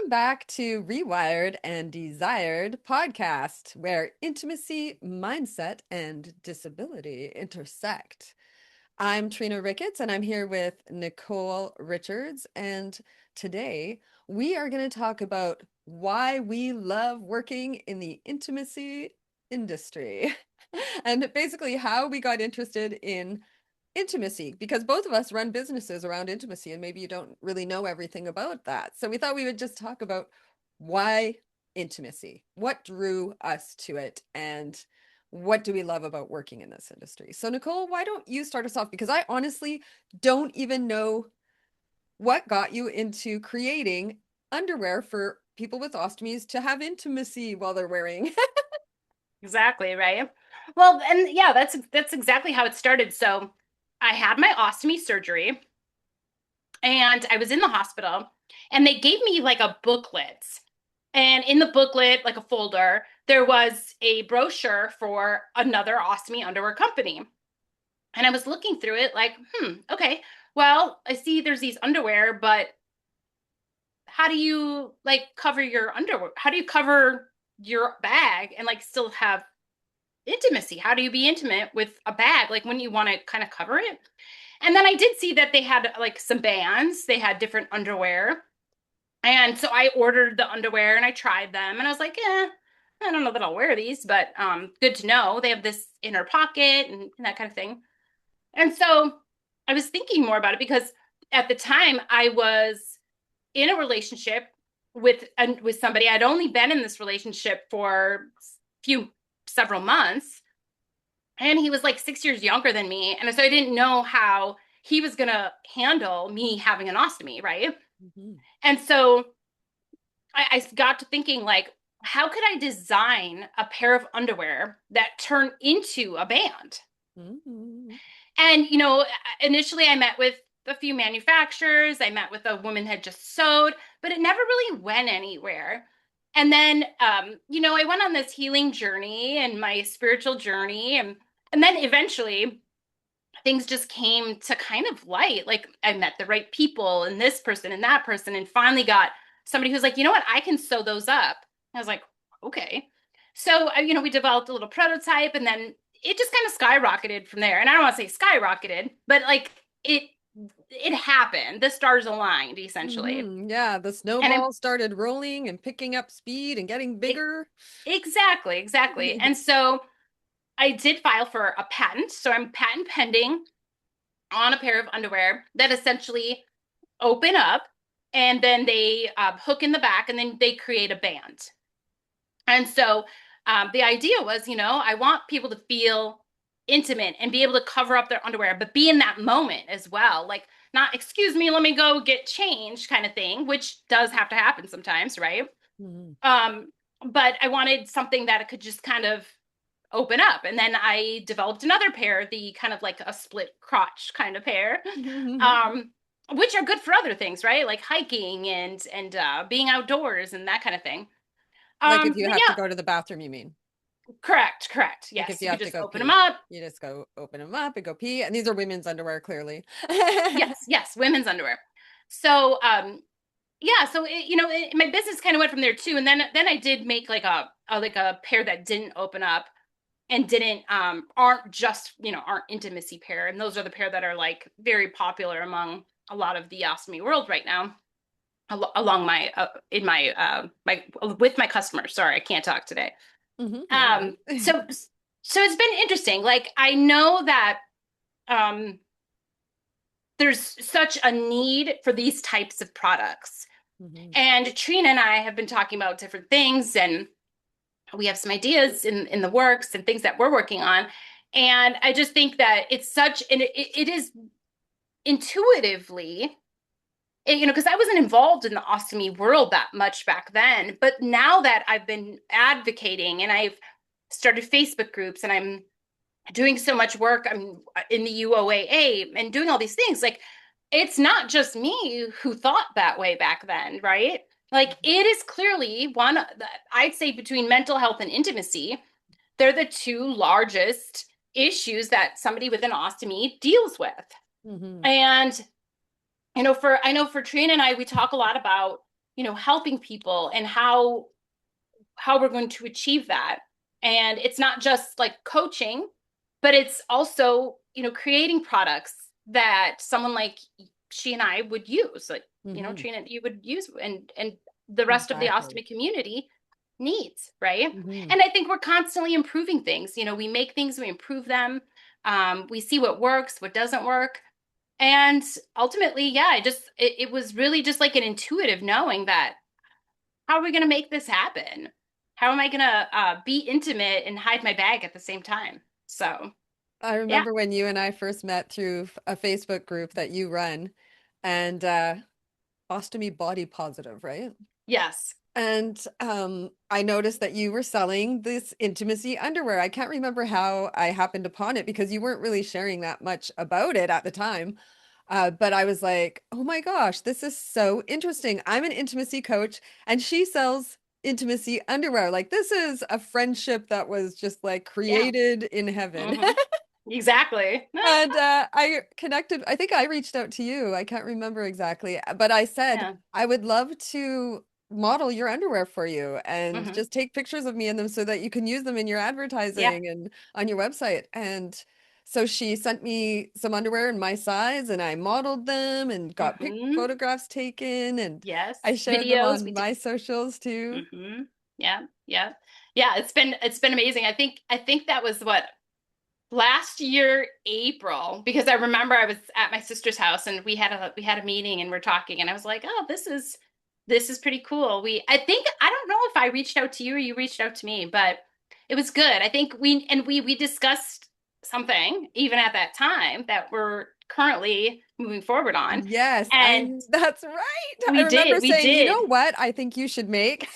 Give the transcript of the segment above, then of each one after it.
back to Rewired and Desired podcast, where intimacy, mindset, and disability intersect. I'm Trina Ricketts, and I'm here with Nicole Richards. And today we are going to talk about why we love working in the intimacy industry and basically how we got interested in intimacy because both of us run businesses around intimacy and maybe you don't really know everything about that. So we thought we would just talk about why intimacy, what drew us to it, and what do we love about working in this industry. So Nicole, why don't you start us off, because I honestly don't even know what got you into creating underwear for people with ostomies to have intimacy while they're wearing. Exactly, right? Well, and yeah, that's exactly how it started. So I had my ostomy surgery and I was in the hospital and they gave me like a booklet. And in the booklet, like a folder, there was a brochure for another ostomy underwear company. And I was looking through it like, okay, well, I see there's these underwear, but how do you like cover your underwear? How do you cover your bag and like still have intimacy? How do you be intimate with a bag? Like when you want to kind of cover it. And then I did see that they had like some bands, they had different underwear. And so I ordered the underwear and I tried them and I was like, I don't know that I'll wear these, but good to know. They have this inner pocket and that kind of thing. And so I was thinking more about it because at the time I was in a relationship with somebody. I'd only been in this relationship for few several months and he was like 6 years younger than me. And so I didn't know how he was going to handle me having an ostomy, right? Mhm. And so I got to thinking, like, how could I design a pair of underwear that turn into a band? Mhm. And, initially I met with a few manufacturers. I met with a woman had just sewed, but it never really went anywhere. And then, I went on this healing journey and my spiritual journey. And then eventually things just came to kind of light. Like I met the right people and this person and that person, and finally got somebody who's like, you know what, I can sew those up. I was like, okay. So, we developed a little prototype and then it just kind of skyrocketed from there. And I don't want to say skyrocketed, but like it happened. The stars aligned essentially. Yeah, the And snowball started rolling and picking up speed and getting it, bigger. exactly. And so I did file for a patent. So I'm patent pending on a pair of underwear that essentially open up and then they hook in the back and then they create a band. And so the idea was, I want people to feel intimate and be able to cover up their underwear, but be in that moment as well. Like, not, excuse me, let me go get changed kind of thing, which does have to happen sometimes, right? Mhm. Um, but I wanted something that it could just kind of open up. And then I developed another pair, the kind of like a split crotch kind of pair, um, which are good for other things, right? Like hiking and being outdoors and that kind of thing. Like if you But have to yeah, go to the bathroom, you mean? correct. Like if Yes, you you could have to just go open them pee, up. you just go open them up and go pee. And these are women's underwear, clearly. Yes, women's underwear. So yeah, so my business kind of went from there too. And then I did make like a pair that didn't open up and didn't aren't just aren't intimacy pair, and those are the pair that are like very popular among a lot of the ostomy world right now along my in my my with my customers. Sorry, I can't talk today. No um worries. so so it's been interesting. Like I know that um there's such a need for these types of products, Mhm. and Trina and I have been talking about different things, and we have some ideas in the works and things that we're working on. And I just think that it's such and it is intuitively, because I wasn't involved in the ostomy world that much back then, but now that I've been advocating and I've started Facebook groups and I'm doing so much work, I'm in the UOAA and doing all these things, like it's not just me who thought that way back then, right? Like it is clearly one that I'd say between mental health and intimacy, they're the two largest issues that somebody with an ostomy deals with. Mhm. And I know for Trina and I, we talk a lot about, helping people and how we're going to achieve that. And it's not just like coaching, but it's also, creating products that someone like she and I would use, like, Hmm. Trina, you would use, and the rest of the Exactly. ostomy community needs, right? Hmm. And I think we're constantly improving things. We make things, we improve them. We see what works, what doesn't work. And ultimately, yeah, it was really just like an intuitive knowing that how are we going to make this happen? How am I going to be intimate and hide my bag at the same time? So, I yeah, remember when you and I first met through a Facebook group that you run, and Ostomy Body Positive, right? yes, And I noticed that you were selling this intimacy underwear. I can't remember how I happened upon it because you weren't really sharing that much about it at the time. But I was like, oh my gosh, this is so interesting. I'm an intimacy coach and she sells intimacy underwear. Like, this is a friendship that was just like yeah, created in heaven. hmm exactly. And I connected, I think I reached out to you. I can't remember exactly, but I said, Yeah, I would love to model your underwear for you and hmm just take pictures of me in them so that you can use them in your yeah, advertising and on your website. And so she sent me some underwear in my size and I modeled them and got pic hmm photographs taken and I yes. shared them Videos, we on did. my socials too. Hmm Yeah, yeah, yeah. It's been amazing. I think that was what last year April, because I remember I was at my sister's house and we had a meeting and we're talking and I was like, oh, this is pretty cool. I don't know if I reached out to you or you reached out to me, but it was good. I think we discussed something even at that time that we're currently moving forward on. Yes, And that's right. I we remember did, we saying, you know did. what, I think you should make.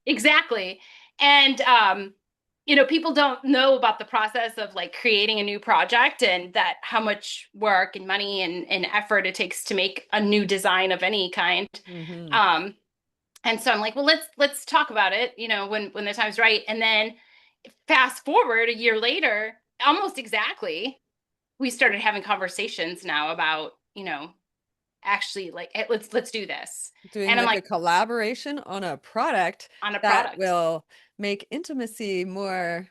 Exactly. And people don't know about the process of like creating a new project and that how much work and money and effort it takes to make a new design of any kind. Hmm. Um, and so I'm like, well, let's talk about it, when the time's right. And then fast forward a year later, almost exactly, we started having conversations now about, actually like, hey, let's do this. Doing And I'm like a like, collaboration on a product on a that product. will make intimacy more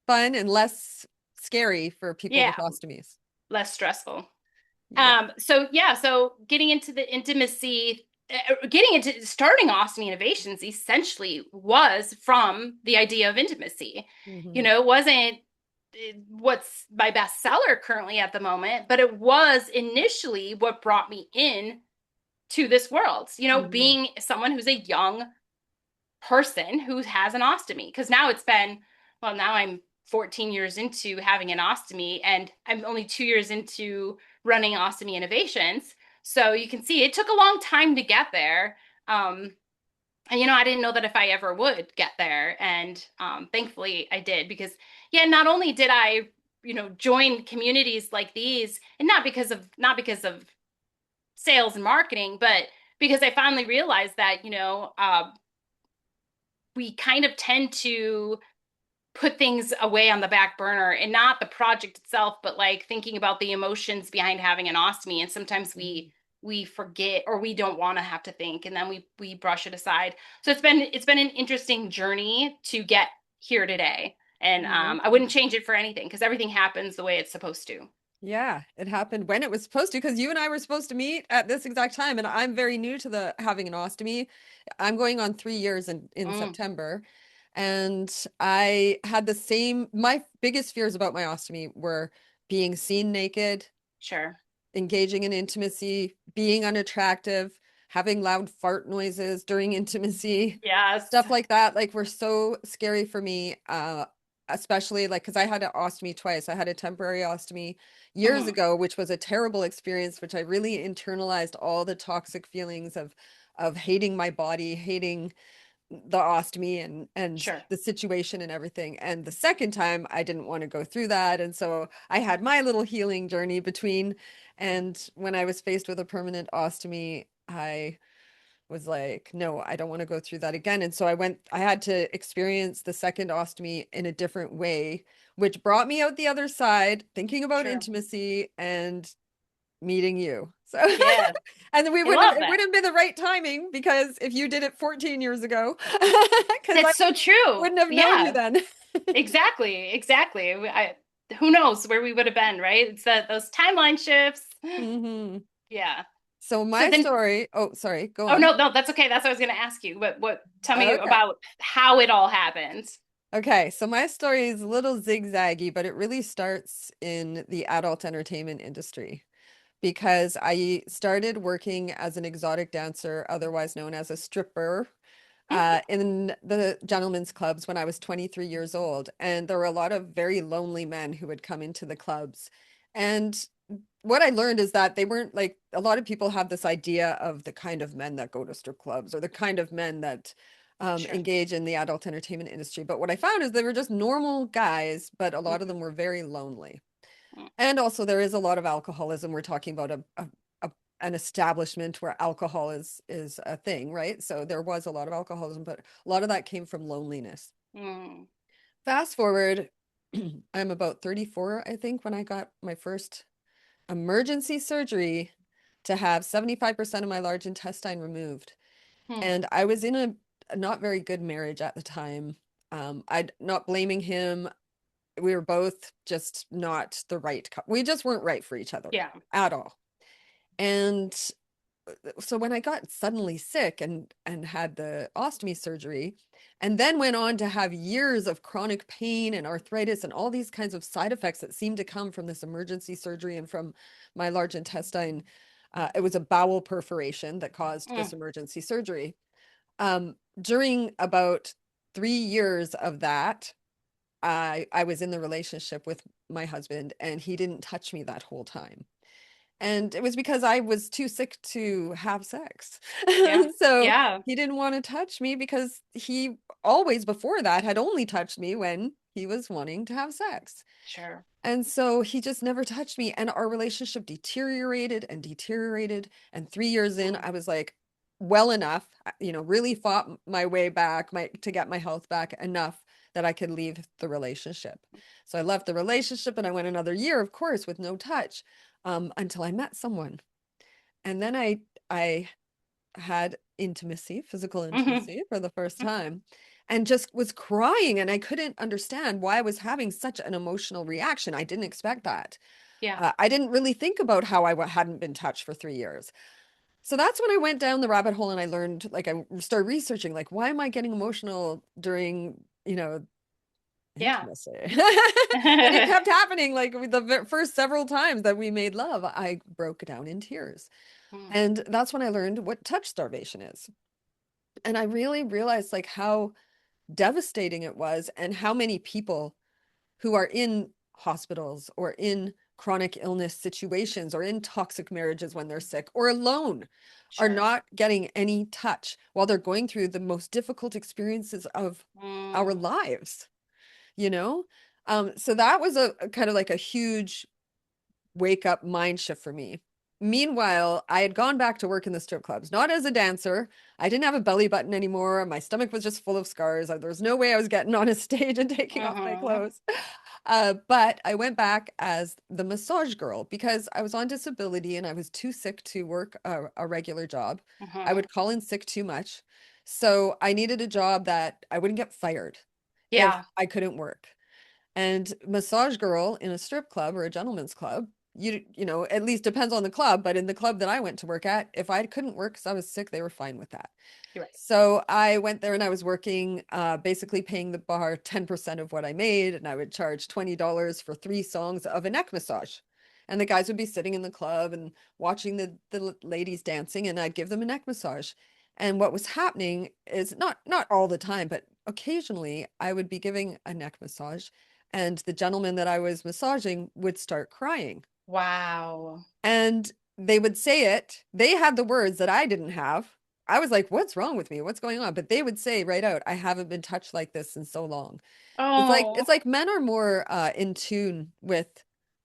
fun and less scary for people with Yeah, ostomies. less stressful. Yeah. So yeah, so getting into the intimacy, getting into starting Ostomy Innovations essentially was from the idea of intimacy. Hmm. It wasn't what's my best seller currently at the moment, but it was initially what brought me in to this world. Hmm. Being someone who's a young person who has an ostomy, because now I'm 14 years into having an ostomy and I'm only 2 years into running Ostomy Innovations. So you can see it took a long time to get there. And I didn't know that if I ever would get there. And thankfully I did, because yeah, not only did I, join communities like these, and not because of sales and marketing, but because I finally realized that, we kind of tend to put things away on the back burner, and not the project itself, but like thinking about the emotions behind having an ostomy. And sometimes we forget, or we don't want to have to think, and then we brush it aside. So it's been an interesting journey to get here today. And I Amazing. wouldn't change it for anything, because everything happens the way it's supposed to. Yeah, it happened when it was supposed to because you and I were supposed to meet at this exact time, and I'm very new to the having an ostomy. I'm going on 3 years in Mm, September, and I had the same. My biggest fears about my ostomy were being seen naked, sure. engaging in intimacy, being unattractive, having loud fart noises during intimacy, Yes. stuff like that. Like, were so scary for me. Especially like because I had an ostomy twice. I had a temporary ostomy years Hmm ago, which was a terrible experience, which I really internalized all the toxic feelings of hating my body, hating the ostomy and Sure. the situation and everything. And the second time I didn't want to go through that. And so I had my little healing journey between. And when I was faced with a permanent ostomy, I was like, no, I don't want to go through that again. And so I had to experience the second ostomy in a different way, which brought me out the other side, thinking about Sure. intimacy and meeting you. So, Yeah. and we I wouldn't have, love it that. wouldn't have been the right timing because if you did it 14 years ago, because I That's so true. wouldn't have known you Yeah, then. exactly. Exactly. Who knows where we would have been, right? It's that those timeline shifts. Hmm. Yeah. So So my then, story, oh, sorry, go oh on. no, no, that's okay. That's what I was going to ask you. Tell me Okay. about how it all happened. Okay, so my story is a little zigzaggy, but it really starts in the adult entertainment industry because I started working as an exotic dancer, otherwise known as a stripper, in the gentlemen's clubs when I was 23 years old. And there were a lot of very lonely men who would come into the clubs. And what I learned is that they weren't like a lot of people have this idea of the kind of men that go to strip clubs or the kind of men that Sure. engage in the adult entertainment industry. But what I found is they were just normal guys, but a lot of Mhm. them were very lonely. Mm. And also there is a lot of alcoholism. We're talking about a an establishment where alcohol is a thing, right? So there was a lot of alcoholism, but a lot of that came from loneliness. Mm. Fast forward, I'm about 34, I think, when I got my first emergency surgery to have 75% of my large intestine removed. Mm. And I was in a not very good marriage at the time. I'm not blaming him. We were both just not the right we just weren't right for each other Yeah. at all. And so when I got suddenly sick and had the ostomy surgery and then went on to have years of chronic pain and arthritis and all these kinds of side effects that seemed to come from this emergency surgery and from my large intestine, it was a bowel perforation that caused Mm. this emergency surgery. During about 3 years of that, I was in the relationship with my husband and he didn't touch me that whole time. And it was because I was too sick to have sex. Yeah. So Yeah. he didn't want to touch me because he always before that had only touched me when he was wanting to have sex. Sure. And so he just never touched me. And our relationship deteriorated and deteriorated. And 3 years in, Mm. I was like, well enough, really fought my way back to get my health back enough that I could leave the relationship. So I left the relationship and I went another year, of course, with no touch, until I met someone. And then I had intimacy, physical Hmm. intimacy for the first time, and just was crying. And I couldn't understand why I was having such an emotional reaction. I didn't expect that. Yeah. I didn't really think about how hadn't been touched for 3 years. So that's when I went down the rabbit hole and I learned, like, I started researching, like, why am I getting emotional during, Yeah. intimacy? And it kept happening. Like the first several times that we made love, I broke down in tears. Mm. And that's when I learned what touch starvation is. And I really realized like how devastating it was and how many people who are in hospitals or in chronic illness situations or in toxic marriages when they're sick or alone are Sure. not getting any touch while they're going through the most difficult experiences of our Mm. lives, you know? So that was a kind of like a huge wake up mind shift for me. Meanwhile, I had gone back to work in the strip clubs, not as a dancer. I didn't have a belly button anymore. My stomach was just full of scars. There was no way I was getting on a stage and taking off my Hmm. clothes. But I went back as the massage girl because I was on disability and I was too sick to work a regular job. I Hmm. would call in sick too much. So I needed a job that I wouldn't get fired if Yeah. I couldn't work. And massage girl in a strip club or a gentleman's club, at least depends on the club, but in the club that I went to work at, if I couldn't work because I was sick, they were fine with that. You're right. So I went there and I was working, basically paying the bar 10% of what I made, and I would charge $20 for 3 songs of a neck massage. And the guys would be sitting in the club and watching the ladies dancing, and I'd give them a neck massage. And what was happening is not all the time, but occasionally I would be giving a neck massage, and the gentleman that I was massaging would start crying. Wow. And they would say it. They had the words that I didn't have. I was like, what's wrong with me? What's going on? But they would say right out, I haven't been touched like this in so long. It's like Oh, it's like men are more in tune with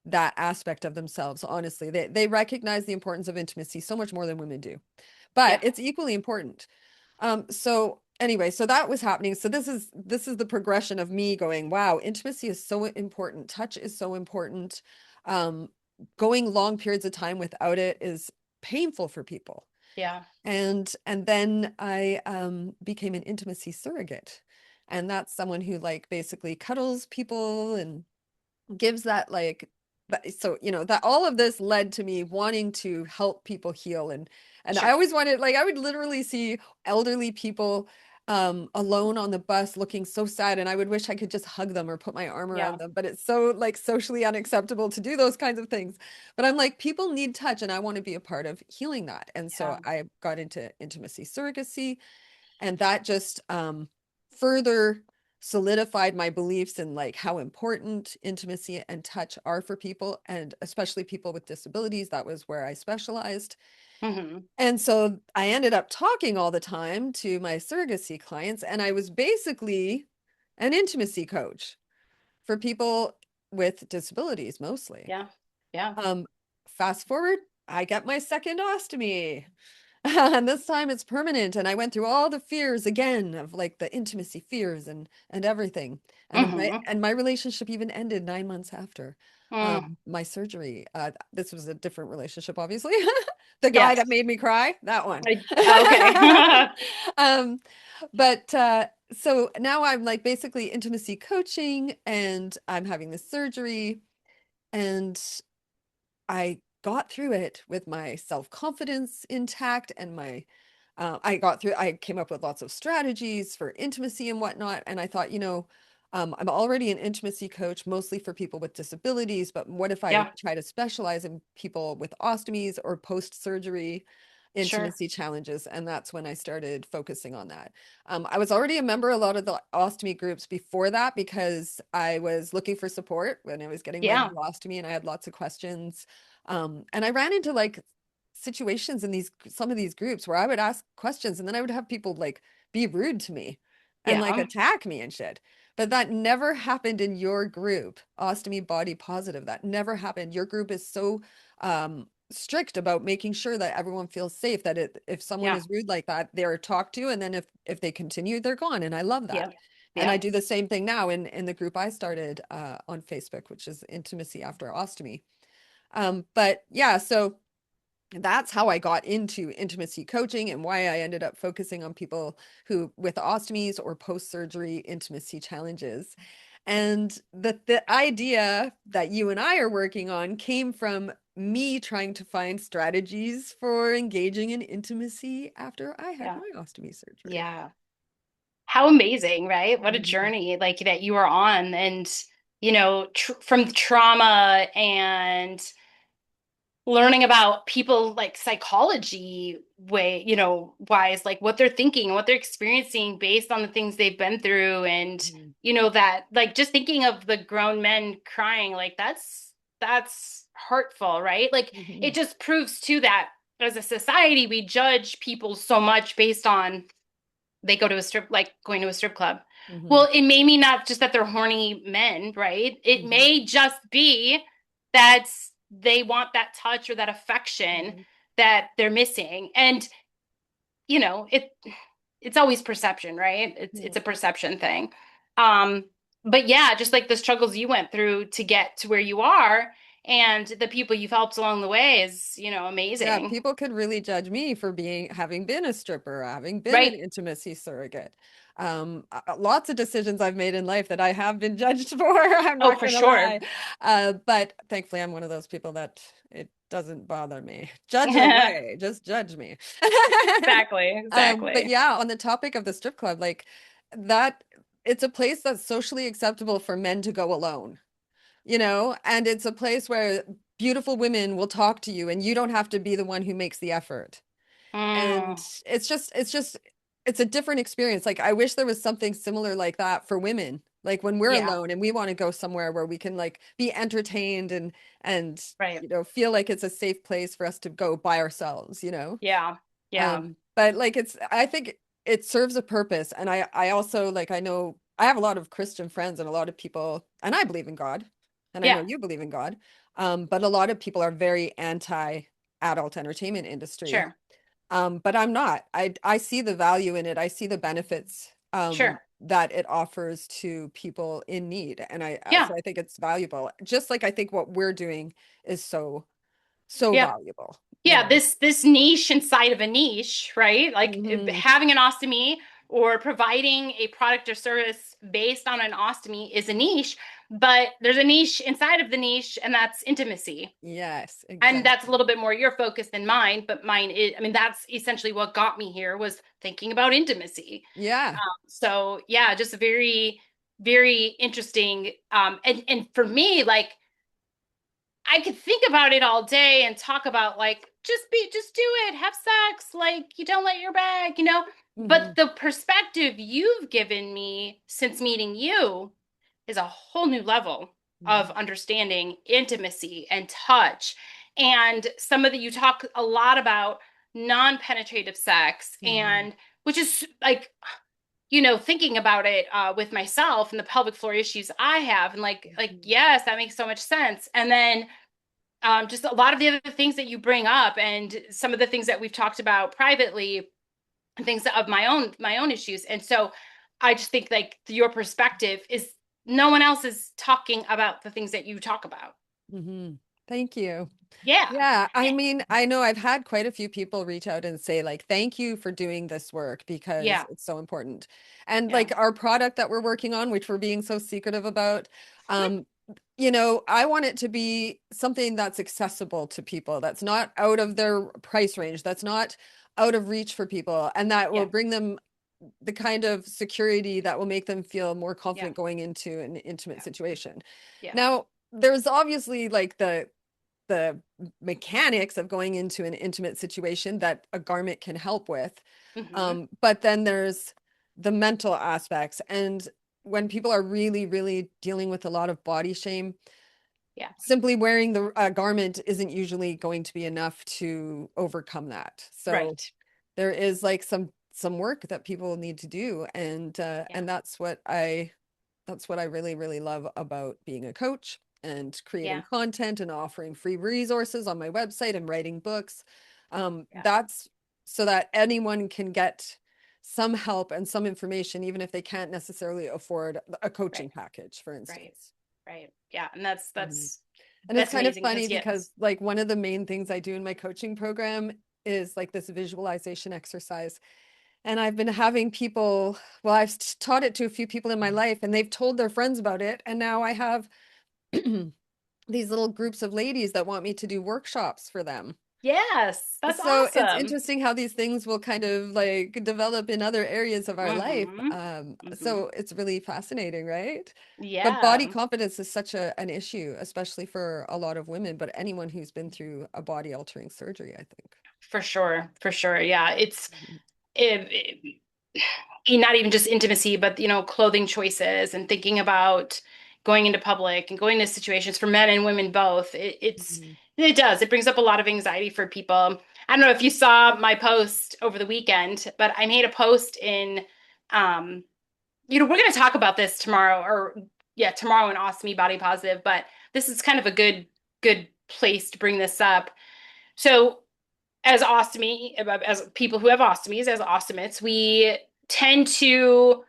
that aspect of themselves, honestly. They recognize the importance of intimacy so much more than women do. But yeah. it's equally important. So anyway, so that was happening. So this is the progression of me going, wow, intimacy is so important. Touch is so important. Um, Going long periods of time without it is painful for people. Yeah. And then I became an intimacy surrogate. And that's someone who like basically cuddles people and gives that like, but so that all of this led to me wanting to help people heal. And I Sure. always wanted, like, I would literally see elderly people alone on the bus looking so sad, and I would wish I could just hug them or put my arm around Yeah. them, but it's so like socially unacceptable to do those kinds of things. But I'm like, people need touch and I want to be a part of healing that. And so Yeah. I got into intimacy surrogacy, and that just further solidified my beliefs in like how important intimacy and touch are for people, and especially people with disabilities. That was where I specialized. Hmm. And so I ended up talking all the time to my surrogacy clients, and I was basically an intimacy coach for people with disabilities mostly. Yeah. Yeah. um Fast forward, I get my second ostomy. And this time it's permanent. And I went through all the fears again of like the intimacy fears and everything. Hmm. And my relationship even ended 9 months after Mm. my surgery. This was a different relationship, obviously. The guy Yes. that made me cry, that one. Okay. um, but so now I'm like basically intimacy coaching, and I'm having this surgery, and I got through it with my self-confidence intact, and my I came up with lots of strategies for intimacy and whatnot. And I thought, I'm already an intimacy coach, mostly for people with disabilities, but what if I Yeah. try to specialize in people with ostomies or post-surgery Sure. intimacy challenges? And that's when I started focusing on that. I was already a member of a lot of the ostomy groups before that, because I was looking for support when I was getting my Yeah. new ostomy and I had lots of questions. And I ran into like situations in these some of these groups where I would ask questions and then I would have people like be rude to me and like Yeah. attack me and shit. But that never happened in your group, Ostomy Body Positive. That never happened. Your group is so strict about making sure that everyone feels safe, that if someone Yeah. is rude like that, they're talked to, and then if they continue, they're gone. And I love that. Yeah. And I Yeah. do the same thing now in the group I started on Facebook, which is Intimacy After Ostomy. But yeah, so that's how I got into intimacy coaching and why I ended up focusing on people who with ostomies or post-surgery intimacy challenges. And the idea that you and I are working on came from me trying to find strategies for engaging in intimacy after I had Yeah. my ostomy surgery. Yeah. How amazing, right? What a Mhm. journey like that you are on. And, from trauma and learning about people like psychology wise, like what they're thinking, what they're experiencing based on the things they've been through. And, Mhm. that like just thinking of the grown men crying, like that's hurtful, right? Like it Mhm. just proves too that as a society, we judge people so much based on they go to a strip, like going to a strip club. Mhm. Well, it may mean not just that they're horny men, right? It Mhm. may just be that they want that touch or that affection Mhm. that they're missing. And, it's always perception, right? It's Yeah. a perception thing. Um, but yeah, just like the struggles you went through to get to where you are and the people you've helped along the way is, Yeah, amazing. people could really judge me for having been a stripper, having been an Right. intimacy surrogate. Lots of decisions I've made in life that I have been judged for, I'm Oh, not for gonna sure. lie. But thankfully I'm one of those people that it doesn't bother me. Judge away, just judge me. Exactly. But Exactly. yeah, on the topic of the strip club, like that, it's a place that's socially acceptable for men to go alone, and it's a place where beautiful women will talk to you and you don't have to be the one who makes the effort. And Mm, it's a different experience. Like I wish there was something similar like that for women. Like when we're yeah. alone and we want to go somewhere where we can like be entertained and Right. feel like it's a safe place for us to go by ourselves. Yeah. Yeah. But like I think it serves a purpose. And I also like I know I have a lot of Christian friends and a lot of people, and I believe in God, and I Yeah. know you believe in God. But a lot of people are very anti adult entertainment industry. Sure. But I'm not. I see the value in it. I see the benefits Sure. that it offers to people in need, and Yeah. so I think it's valuable. Just like I think what we're doing is so Yeah. valuable. yeah, this niche inside of a niche, right? Like Hmm. having an ostomy or providing a product or service based on an ostomy is a niche, but there's a niche inside of the niche, and that's intimacy. Yes, And that's a exactly. little bit more your focus than mine, but mine is, I mean, that's essentially what got me here was thinking about intimacy. Yeah. So yeah, just a very, very interesting. And for me, like I could think about it all day and talk about like just do it, have sex, like you don't let your bag, you know. But Hmm. the perspective you've given me since meeting you is a whole new level of Hmm. understanding intimacy and touch. And some of the you talk a lot about non-penetrative sex Hmm. and which is like thinking about it with myself and the pelvic floor issues I have, and like Hmm. yes, that makes so much sense. And then just a lot of the other things that you bring up and some of the things that we've talked about privately and things of my own issues. And so I just think like your perspective is no one else is talking about the things that you talk about. Hmm. Thank you. Yeah. Yeah, I mean, I know I've had quite a few people reach out and say, like, thank you for doing this work because Yeah. it's so important. And Yeah. like our product that we're working on, which we're being so secretive about, Mhm. um, I want it to be something that's accessible to people, that's not out of their price range, that's not out of reach for people, and that will Yeah. bring them the kind of security that will make them feel more Yeah. confident going into an intimate Yeah. situation. Yeah. Now, there's obviously like the mechanics of going into an intimate situation that a garment can help with. Hmm. But then there's the mental aspects. And when people are really, really dealing with a lot of body shame, Yeah. simply wearing the garment isn't usually going to be enough to overcome that. So Right. there is like some work that people need to do, Yeah. and that's what I really, really love about being a coach and creating Yeah. content and offering free resources on my website and writing books. Yeah. That's so that anyone can get some help and some information, even if they can't necessarily afford a Right. coaching package, for Right. instance. Right. Yeah. And that's Mhm. that's And it's that's kind of amazing funny because because yes. like one of the main things I do in my coaching program is like this visualization exercise. And I've been having people, well, I've taught it to a few people in my life and they've told their friends about it. And now I have these little groups of ladies that want me to do workshops for them. Yes. That's So it's awesome. interesting how these things will kind of like develop in other areas of our life. Hmm. Hmm. So it's really fascinating, right? But body Yeah. confidence is such an issue, especially for a lot of women, but anyone who's been through a body altering surgery, I think. For sure. For sure. Yeah. It's Mhm. it, not even just intimacy, but clothing choices and thinking about going into public and going into situations for men and women both. Mhm. It does. It brings up a lot of anxiety for people. I don't know if you saw my post over the weekend, but I made a post in um, we're going to talk about this tomorrow or yeah, tomorrow in Ostomy Body Positive, but this is kind of a good place to bring this up. So as people who have ostomies, as ostomates, we tend to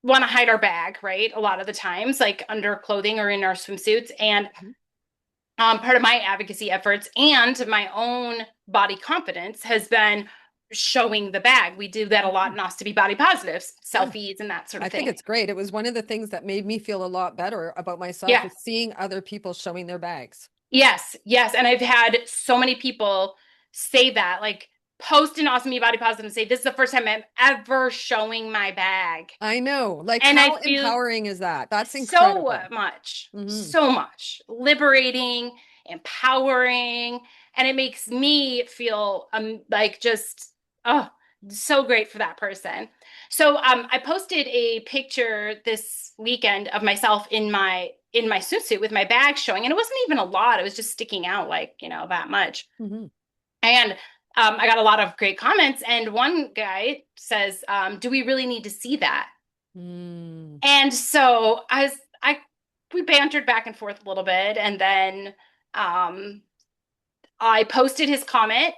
want to hide our bag, right? A lot of the times, like under clothing or in our swimsuits. And Mhm. part of my advocacy efforts and my own body confidence has been showing the bag. We do that a lot Mhm. in Ostomy Body Positives, Yeah. selfies and that sort I of think thing. it's great. It was one of the things that made me feel a lot better about myself Yeah. was seeing other people showing their bags. Yes, yes. And I've had so many people say that, like post an Awesome Me Body Positive and say, this is the first time I'm ever showing my bag. I know. Like, And I how feel empowering is that? That's so incredible. much, Hmm. so much liberating, empowering, and it makes me feel like just oh so great for that person. So I posted a picture this weekend of myself in my swimsuit with my bag showing, and it wasn't even a lot. It was just sticking out like that much. Hmm. And I got a lot of great comments, and one guy says, "Do we really need to see that?" Mm. And so we bantered back and forth a little bit, and then um, I posted his comment,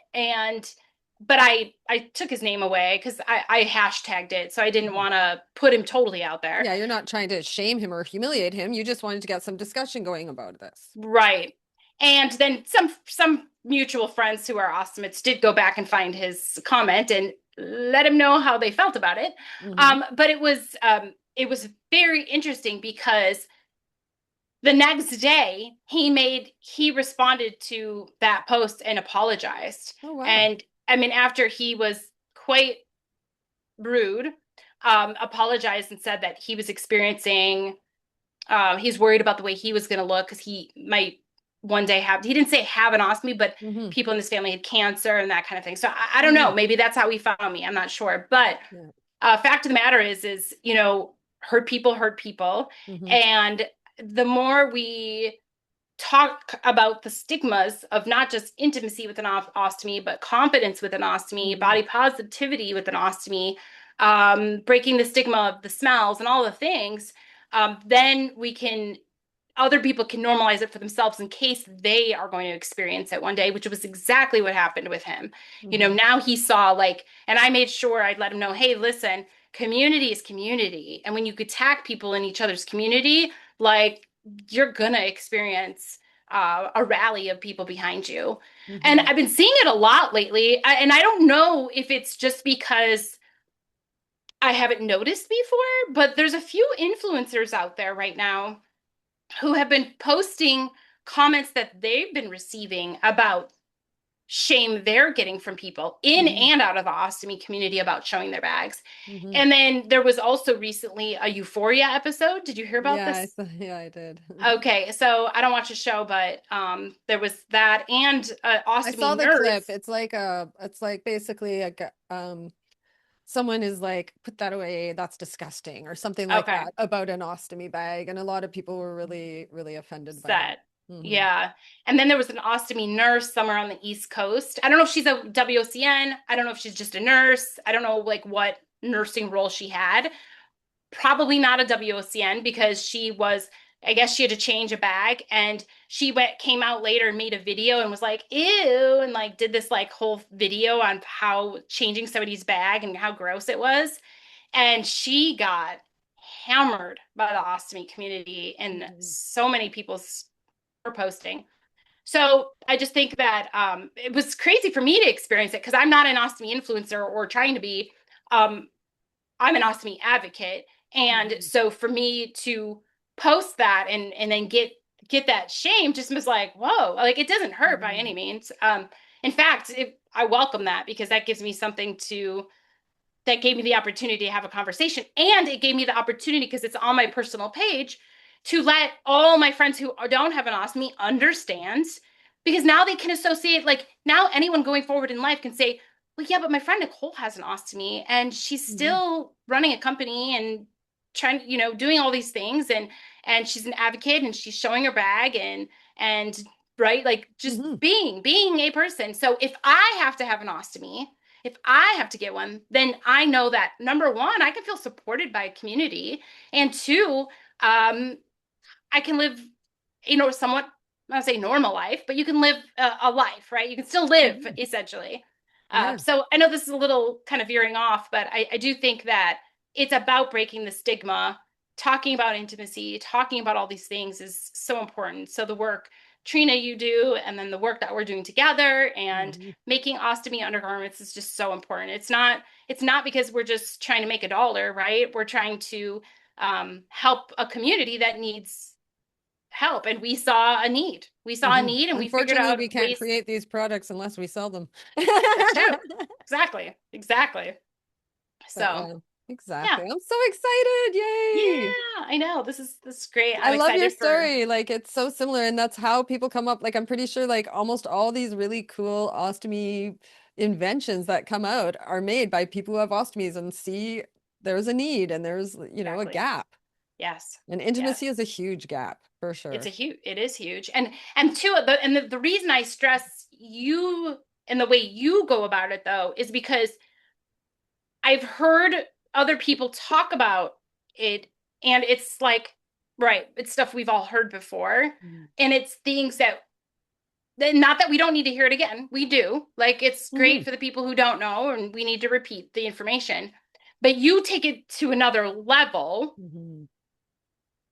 but I took his name away because I hashtagged it, so I didn't Mhm. want to put him totally out there. Yeah, you're not trying to shame him or humiliate him. You just wanted to get some discussion going about this. Right. And then some mutual friends who are ostomates did go back and find his comment and let him know how they felt about it. Hmm. But it was very interesting because the next day he responded to that post and apologized. Oh, wow. And I mean, after he was quite rude, apologized and said that he was experiencing, he's worried about the way he was going to look because he might one day have, he didn't say have an ostomy, but Hmm. people in his family had cancer and that kind of thing. So I don't know. Hmm. Maybe that's how he found me. I'm not sure. But Yeah. fact of the matter is, hurt people hurt people. Hmm. And the more we talk about the stigmas of not just intimacy with an ostomy, but confidence with an ostomy, Hmm. body positivity with an ostomy, breaking the stigma of the smells and all the things, then other people can normalize it for themselves in case they are going to experience it one day, which was exactly what happened with him. Hmm. Now he saw like, and I made sure I'd let him know, hey, listen, community is community. And when you attack people in each other's community, like you're gonna experience a rally of people behind you. And Hmm. I've been seeing it a lot lately. And I don't know if it's just because I haven't noticed before, but there's a few influencers out there right now who have been posting comments that they've been receiving about shame they're getting from people in Hmm. and out of the ostomy community about showing their bags. Hmm. And then there was also recently a Euphoria episode. Did you hear about Yeah, this? yeah, I did. Okay, so I don't watch the show, but there was that and I saw ostomy the clip. nurse. It's like basically someone is like, put that away, that's disgusting, or something like Okay, that about an ostomy bag. And a lot of people were really, really offended by that. set. Hmm. Yeah. And then there was an ostomy nurse somewhere on the East Coast. I don't know if she's a WOCN. I don't know if she's just a nurse. I don't know like what nursing role she had. Probably not a WOCN because I guess she had to change a bag and came out later and made a video and was like, ew, and like did this like whole video on how changing somebody's bag and how gross it was. And she got hammered by the ostomy community and Hmm. so many people were posting. So I just think that it was crazy for me to experience it because I'm not an ostomy influencer or trying to be. Um, I'm an ostomy advocate, and Hmm. so for me to post that and then get that shame just was like, whoa, like it doesn't hurt by Hmm. any means. In fact, I welcome that because that gives me something to that gave me the opportunity to have a conversation. And it gave me the opportunity, because it's on my personal page, to let all my friends who don't have an ostomy understand. Because now they can associate, like, now anyone going forward in life can say, well, yeah, but my friend Nicole has an ostomy and she's Hmm. still running a company and trying, doing all these things. And she's an advocate and she's showing her bag and right, like just Hmm. being a person. So if I have to have an ostomy, if I have to get one, then I know that number one, I can feel supported by a community, and two, I can live, somewhat, I don't say normal life, but you can live a life, right? You can still live Hmm. essentially. Yeah. So I know this is a little kind of veering off, but I do think that it's about breaking the stigma. Talking about intimacy, talking about all these things is so important. So the work, Trina, you do, and then the work that we're doing together and Hmm. making ostomy undergarments is just so important. It's not because we're just trying to make a dollar, right? We're trying to help a community that needs help, and we saw a need. We saw a Hmm. need and we figured Unfortunately, out we can't ways. create these products unless we sell them. That's true. Exactly. But So yeah, yeah. exactly. I'm so excited. Yay. Yeah, I know. This is great. I I'm love your excited for. story. Like it's so similar, and that's how people come up. Like I'm pretty sure like almost all these really cool ostomy inventions that come out are made by people who have ostomies and see there's a need and there's, a Exactly. gap. Yes. And Yes. intimacy is a huge gap for sure. It is huge. And two, the reason I stress you and the way you go about it though is because I've heard other people talk about it, and it's like, right, it's stuff we've all heard before. Mhm. And it's things that, not that we don't need to hear it again. We do. Like, it's great Mhm. for the people who don't know, and we need to repeat the information. But you take it to another level Mhm.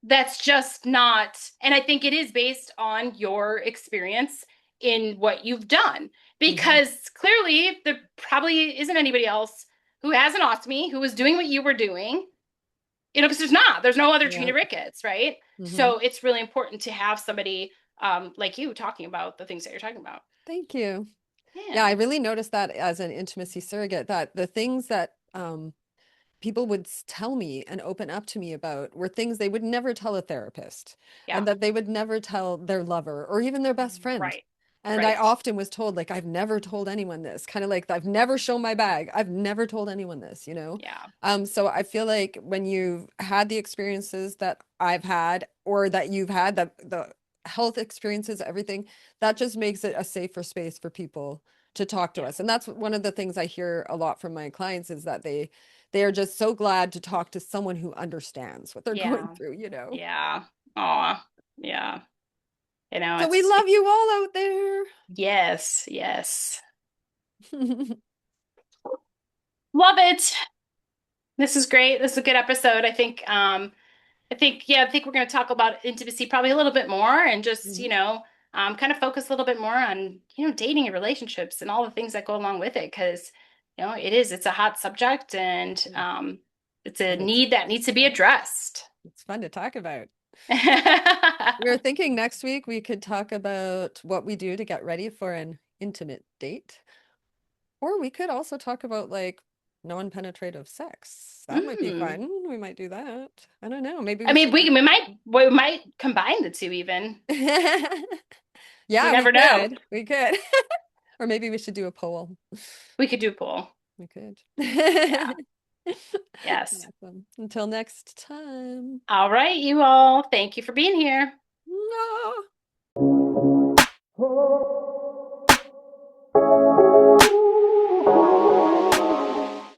that's just not, and I think it is based on your experience in what you've done Hmm. because clearly there probably isn't anybody else who has an ostomy who is doing what you were doing, because there's no other Yeah. Trina Ricketts, right? Hmm. So it's really important to have somebody like you talking about the things that you're talking about. Thank you. Yeah, I Yeah. really noticed that as an intimacy surrogate, that the things that people would tell me and open up to me about were things they would never tell a therapist Yeah. and that they would never tell their lover or even their best friend. Right. And I Right. often was told, like, I've never told anyone this, kind of like, I've never shown my bag. I've never told anyone this, you know? Yeah. So I feel like when you've had the experiences that I've had or that you've had, the health experiences, everything, that just makes it a safer space for people to talk to Yeah. us. And that's one of the things I hear a lot from my clients is that they are just so glad to talk to someone who understands what they're going Yeah. through, you know? Yeah. Aw. Yeah. So we love you all out there. Yes, yes. Love it. This is great. This is a good episode. I think we're going to talk about intimacy probably a little bit more and just, Mhm. kind of focus a little bit more on, dating and relationships and all the things that go along with it. Because, it's a hot subject and Yeah. it's a And it's need that needs to be fun. addressed. It's fun to talk about. We were thinking next week we could talk about what we do to get ready for an intimate date. Or we could also talk about like non-penetrative sex. That might be Mm. fun. We might do that. I don't know. Maybe I we mean, should. we might combine the two even. You Yeah, we never know. could. We could. Or maybe we should do a poll. We could do pool. We could. Yeah. Yes. Awesome. Until next time. All right, you all. Thank you for being here. No.